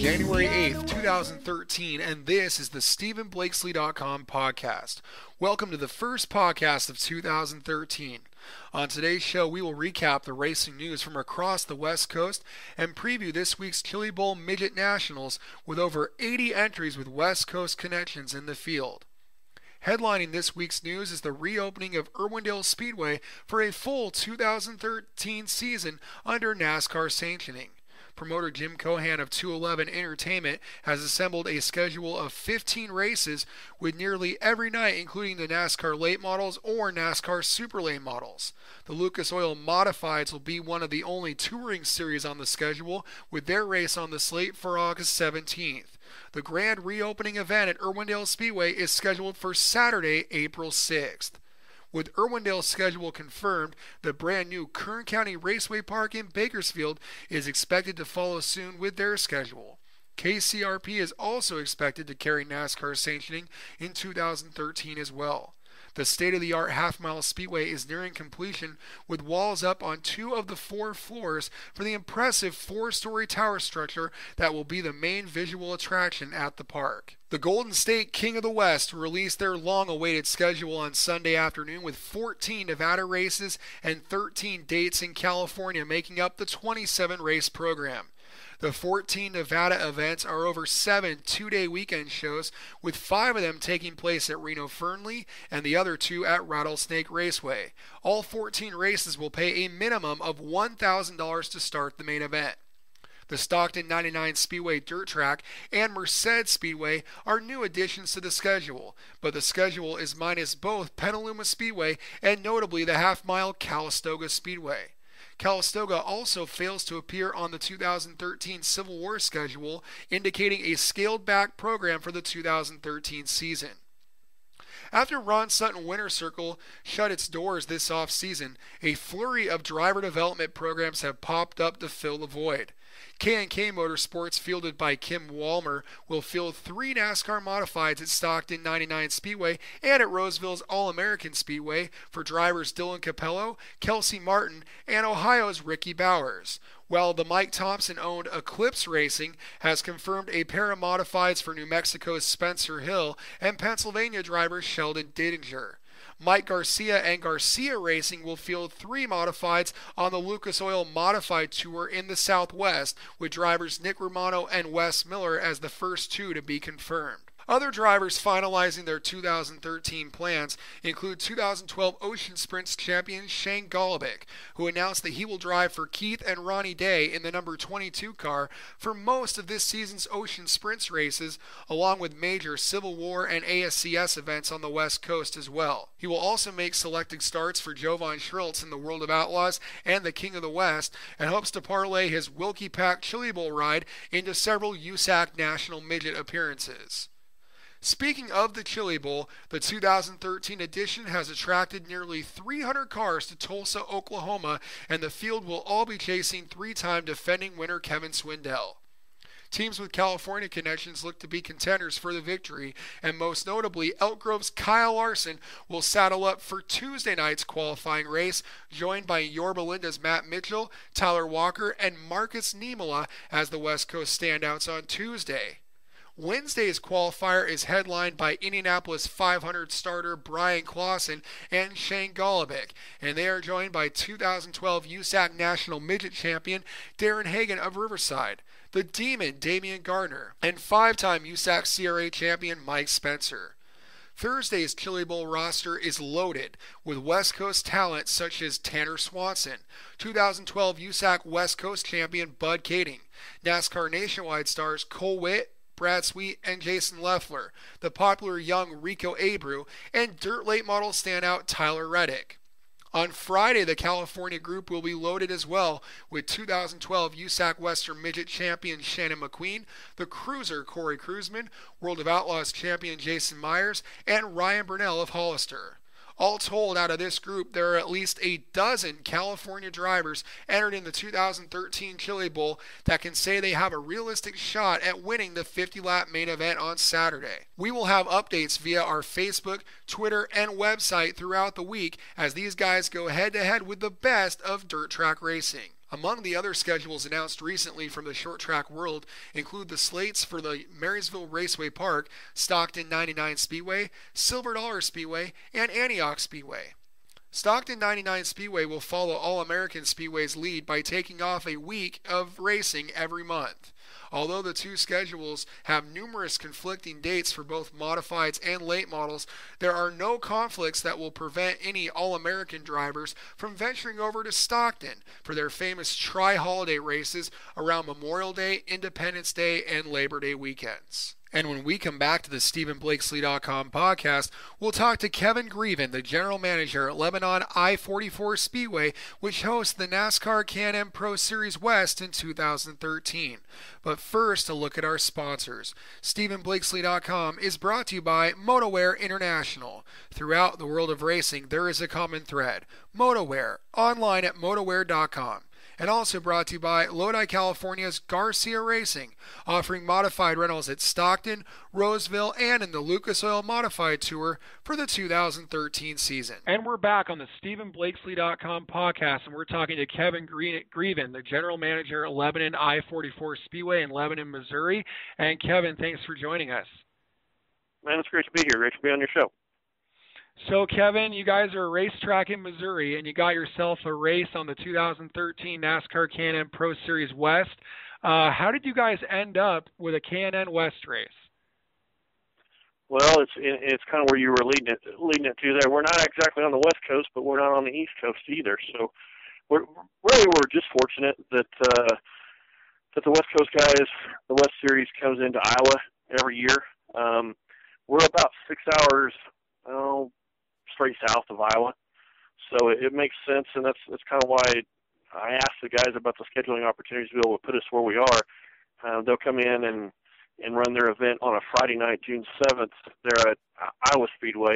January 8th, 2013, and this is the StephenBlakesley.com podcast. Welcome to the first podcast of 2013. On today's show, we will recap the racing news from across the West Coast and preview this week's Chili Bowl Midget Nationals with over 80 entries with West Coast connections in the field. Headlining this week's news is the reopening of Irwindale Speedway for a full 2013 season under NASCAR sanctioning. Promoter Jim Cohan of 211 Entertainment has assembled a schedule of 15 races with nearly every night including the NASCAR Late Models or NASCAR Super Late Models. The Lucas Oil Modifieds will be one of the only touring series on the schedule with their race on the slate for August 17th. The grand reopening event at Irwindale Speedway is scheduled for Saturday, April 6th. With Irwindale's schedule confirmed, the brand new Kern County Raceway Park in Bakersfield is expected to follow soon with their schedule. KCRP is also expected to carry NASCAR sanctioning in 2013 as well. The state-of-the-art half-mile speedway is nearing completion with walls up on 2 of the 4 floors for the impressive 4-story tower structure that will be the main visual attraction at the park. The Golden State King of the West released their long-awaited schedule on Sunday afternoon with 14 Nevada races and 13 dates in California making up the 27-race program. The 14 Nevada events are over 7 two-day weekend shows, with 5 of them taking place at Reno Fernley and the other 2 at Rattlesnake Raceway. All 14 races will pay a minimum of $1,000 to start the main event. The Stockton 99 Speedway Dirt Track and Merced Speedway are new additions to the schedule, but the schedule is minus both Petaluma Speedway and notably the half-mile Calistoga Speedway. Calistoga also fails to appear on the 2013 Civil War schedule, indicating a scaled-back program for the 2013 season. After Ron Sutton Winter Circle shut its doors this off-season, a flurry of driver development programs have popped up to fill the void. K&K Motorsports, fielded by Kim Walmer, will field 3 NASCAR Modifieds at Stockton 99 Speedway and at Roseville's All-American Speedway for drivers Dylan Capello, Kelsey Martin, and Ohio's Ricky Bowers, while the Mike Thompson-owned Eclipse Racing has confirmed a pair of Modifieds for New Mexico's Spencer Hill and Pennsylvania driver Sheldon Didinger. Mike Garcia and Garcia Racing will field 3 Modifieds on the Lucas Oil Modified Tour in the Southwest, with drivers Nick Romano and Wes Miller as the first 2 to be confirmed. Other drivers finalizing their 2013 plans include 2012 Ocean Sprints champion Shane Golobic, who announced that he will drive for Keith and Ronnie Day in the number 22 car for most of this season's Ocean Sprints races, along with major Civil War and ASCS events on the West Coast as well. He will also make selected starts for Jovan Schriltz in the World of Outlaws and the King of the West, and hopes to parlay his Wilkie Pack Chili Bowl ride into several USAC National Midget appearances. Speaking of the Chili Bowl, the 2013 edition has attracted nearly 300 cars to Tulsa, Oklahoma, and the field will all be chasing 3-time defending winner Kevin Swindell. Teams with California connections look to be contenders for the victory, and most notably, Elk Grove's Kyle Larson will saddle up for Tuesday night's qualifying race, joined by Yorba Linda's Matt Mitchell, Tyler Walker, and Marcus Niemela as the West Coast standouts on Tuesday. Wednesday's qualifier is headlined by Indianapolis 500 starter Brian Clausen and Shane Golobic, and they are joined by 2012 USAC National Midget Champion Darren Hagan of Riverside, the Demon Damian Gardner, and 5-time USAC CRA Champion Mike Spencer. Thursday's Chili Bowl roster is loaded with West Coast talent such as Tanner Swanson, 2012 USAC West Coast Champion Bud Kading, NASCAR Nationwide stars Cole Witt, Brad Sweet, and Jason Leffler, the popular young Rico Abreu, and dirt late model standout Tyler Reddick. On Friday, the California group will be loaded as well, with 2012 USAC Western Midget Champion Shannon McQueen, the Cruiser Corey Cruzman, World of Outlaws Champion Jason Myers, and Ryan Burnell of Hollister. All told, out of this group, there are at least a dozen California drivers entered in the 2013 Chili Bowl that can say they have a realistic shot at winning the 50-lap main event on Saturday. We will have updates via our Facebook, Twitter, and website throughout the week as these guys go head-to-head with the best of dirt track racing. Among the other schedules announced recently from the short track world include the slates for the Marysville Raceway Park, Stockton 99 Speedway, Silver Dollar Speedway, and Antioch Speedway. Stockton 99 Speedway will follow All-American Speedway's lead by taking off a week of racing every month. Although the two schedules have numerous conflicting dates for both modifieds and late models, there are no conflicts that will prevent any All-American drivers from venturing over to Stockton for their famous tri-holiday races around Memorial Day, Independence Day, and Labor Day weekends. And when we come back to the StephenBlakesley.com podcast, we'll talk to Kevin Greven, the general manager at Lebanon I-44 Speedway, which hosts the NASCAR K&N Pro Series West in 2013. But first, a look at our sponsors. StephenBlakesley.com is brought to you by MotoWear International. Throughout the world of racing, there is a common thread. MotoWear, online at MotoWear.com. And also brought to you by Lodi, California's Garcia Racing, offering modified rentals at Stockton, Roseville, and in the Lucas Oil Modified Tour for the 2013 season. And we're back on the StephenBlakesley.com podcast, and we're talking to Kevin Greven, the general manager at Lebanon I-44 Speedway in Lebanon, Missouri. And Kevin, thanks for joining us. Man, it's great to be here. Great to be on your show. So, Kevin, you guys are a racetrack in Missouri, and you got yourself a race on the 2013 NASCAR K&N Pro Series West. How did you guys end up with a K&N West race? Well, it's kind of where you were leading it to there. We're not exactly on the West Coast, but we're not on the East Coast either. So we're just fortunate that the West Coast guys, the West Series comes into Iowa every year. We're about 6 hours straight south of Iowa, so it makes sense, and that's kind of why I asked the guys about the scheduling opportunities to be able to put us where we are. They'll come in and run their event on a Friday night, June 7th, there at Iowa Speedway,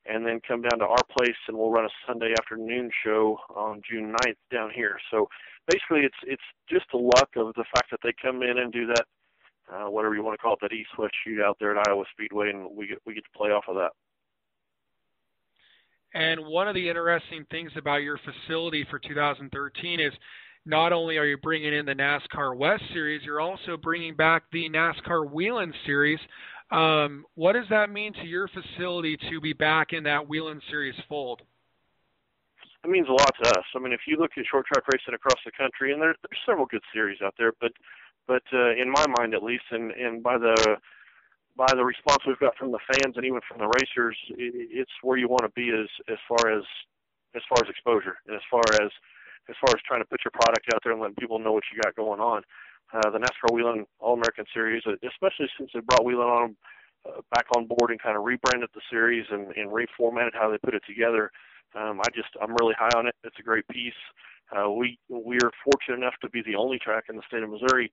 and then come down to our place, and we'll run a Sunday afternoon show on June 9th down here. So basically, it's just the luck of the fact that they come in and do that, whatever you want to call it, that East-West shootout there at Iowa Speedway, and we get to play off of that. And one of the interesting things about your facility for 2013 is not only are you bringing in the NASCAR West Series, you're also bringing back the NASCAR Whelen Series. What does that mean to your facility to be back in that Whelen Series fold? It means a lot to us. I mean, if you look at short track racing across the country, and there's several good series out there, but in my mind at least, and by the response we've got from the fans and even from the racers, it's where you want to be as far as exposure and as far as trying to put your product out there and letting people know what you got going on. The NASCAR Whelen All-American Series, especially since they brought Whelen on back on board and kind of rebranded the series and reformatted how they put it together. I'm really high on it. It's a great piece. We are fortunate enough to be the only track in the state of Missouri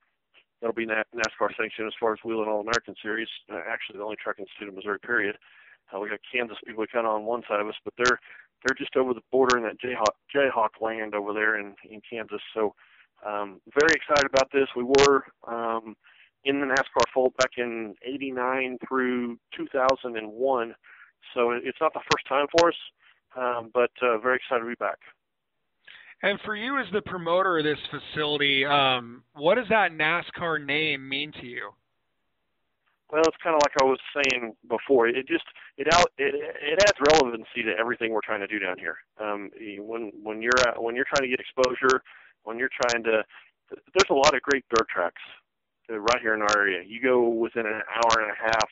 that'll be NASCAR sanctioned as far as Whelen All-American Series. Actually, the only track in the state of Missouri, period. We got Kansas Speedway kind of on one side of us, but they're just over the border in that Jayhawk land over there in Kansas. So very excited about this. We were in the NASCAR fold back in '89 through 2001, so it's not the first time for us, but very excited to be back. And for you as the promoter of this facility, what does that NASCAR name mean to you? Well, it's kind of like I was saying before. It adds relevancy to everything we're trying to do down here. When you're trying to get exposure, there's a lot of great dirt tracks right here in our area. You go within an hour and a half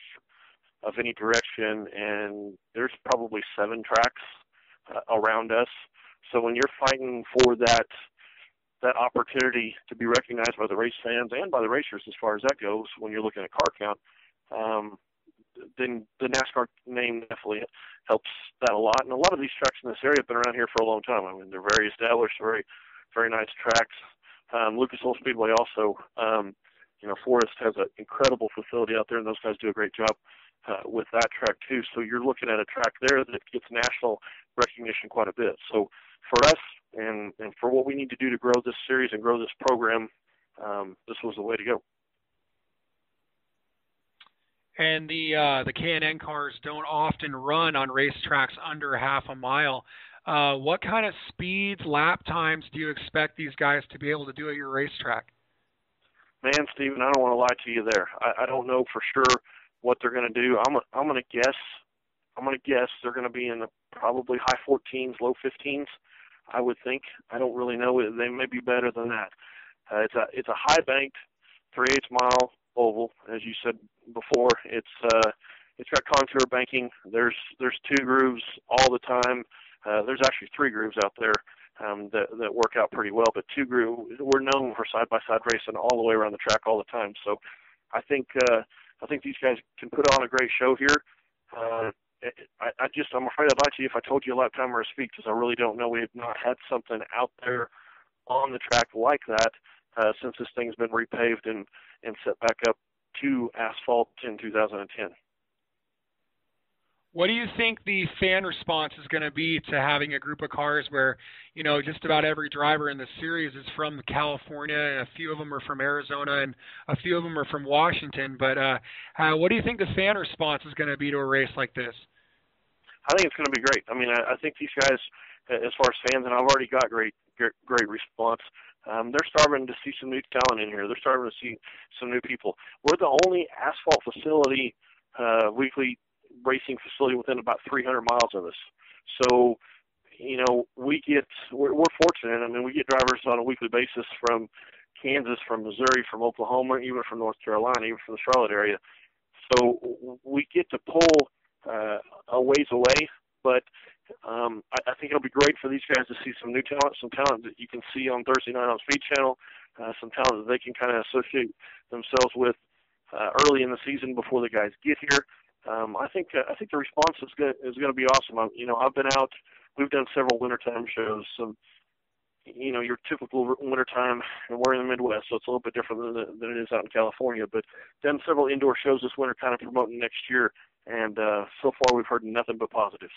of any direction, and there's probably 7 tracks around us. So when you're fighting for that opportunity to be recognized by the race fans and by the racers as far as that goes, when you're looking at car count, then the NASCAR name definitely helps that a lot. And a lot of these tracks in this area have been around here for a long time. I mean, they're very established, very, very nice tracks. Lucas Oil Speedway also, Forrest has an incredible facility out there, and those guys do a great job with that track too. So you're looking at a track there that gets national recognition quite a bit. So for us and for what we need to do to grow this series and grow this program, this was the way to go. And the K&N cars don't often run on racetracks under half a mile. What kind of speeds, lap times do you expect these guys to be able to do at your racetrack? Man, Steven, I don't want to lie to you there. I don't know for sure what they're going to do. I'm going to guess. I'm going to guess they're going to be in the probably high 14s, low 15s. I would think. I don't really know. They may be better than that. It's a high banked 3/8 mile oval, as you said before. It's got contour banking. There's 2 grooves all the time. There's actually 3 grooves out there that work out pretty well. But 2 grooves, we're known for side-by-side racing all the way around the track all the time. So I think these guys can put on a great show here. I'm afraid I'd lie to you if I told you a lap time or a speed, because I really don't know. We have not had something out there on the track like that since this thing's been repaved and set back up to asphalt in 2010. What do you think the fan response is going to be to having a group of cars where, just about every driver in the series is from California, and a few of them are from Arizona, and a few of them are from Washington? But what do you think the fan response is going to be to a race like this? I think it's going to be great. I mean, I think these guys, as far as fans, and I've already got great response. They're starting to see some new talent in here. They're starting to see some new people. We're the only asphalt facility, weekly racing facility within about 300 miles of us. So, we're fortunate. I mean, we get drivers on a weekly basis from Kansas, from Missouri, from Oklahoma, even from North Carolina, even from the Charlotte area. So we get to pull a ways away, but I think it'll be great for these guys to see some new talent, some talent that you can see on Thursday night on Speed Channel, some talent that they can kind of associate themselves with early in the season before the guys get here. I think the response is going to be awesome. I've been out. We've done several wintertime shows. Some, your typical wintertime, and we're in the Midwest, so it's a little bit different than it is out in California. But done several indoor shows this winter, kind of promoting next year. And so far, we've heard nothing but positives.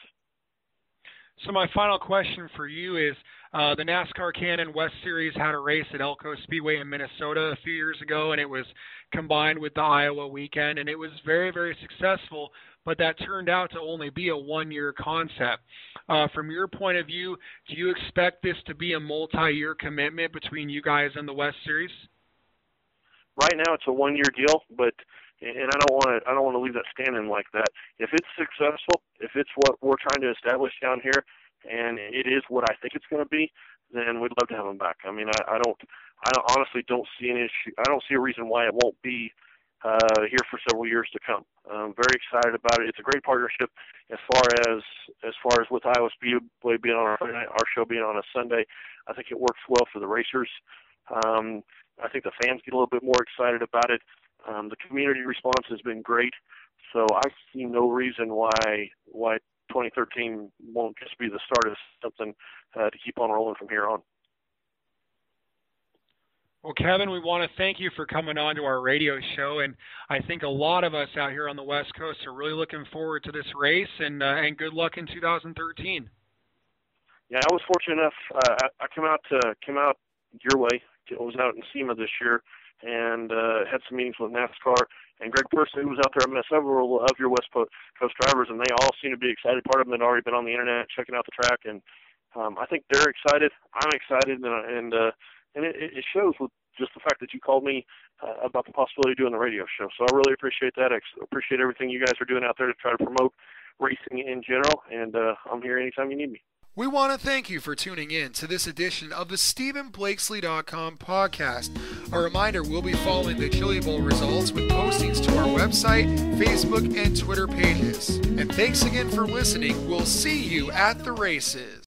So my final question for you is, the NASCAR K&N West Series had a race at Elko Speedway in Minnesota a few years ago, and it was combined with the Iowa weekend, and it was very, very successful, but that turned out to only be a one-year concept. From your point of view, do you expect this to be a multi-year commitment between you guys and the West Series? Right now, it's a one-year deal, but and I don't want to leave that standing like that. If it's successful, if it's what we're trying to establish down here, and it is what I think it's going to be, then we'd love to have them back. I mean, I honestly don't see an issue. I don't see a reason why it won't be here for several years to come. I'm very excited about it. It's a great partnership as far as with Iowa Speedway being on our show being on a Sunday. I think it works well for the racers. I think the fans get a little bit more excited about it. The community response has been great, so I see no reason why 2013 won't just be the start of something to keep on rolling from here on. Well, Kevin, we want to thank you for coming on to our radio show, and I think a lot of us out here on the West Coast are really looking forward to this race, and good luck in 2013. Yeah, I was fortunate enough. I came out your way. I was out in SEMA this year, and had some meetings with NASCAR. And Greg Person, who was out there, I met several of your West Coast drivers, and they all seem to be excited. Part of them had already been on the internet checking out the track, and I think they're excited. I'm excited, and it shows with just the fact that you called me about the possibility of doing the radio show. So I really appreciate that. I appreciate everything you guys are doing out there to try to promote racing in general, and I'm here anytime you need me. We want to thank you for tuning in to this edition of the StephenBlakesley.com podcast. A reminder, we'll be following the Chili Bowl results with postings to our website, Facebook, and Twitter pages. And thanks again for listening. We'll see you at the races.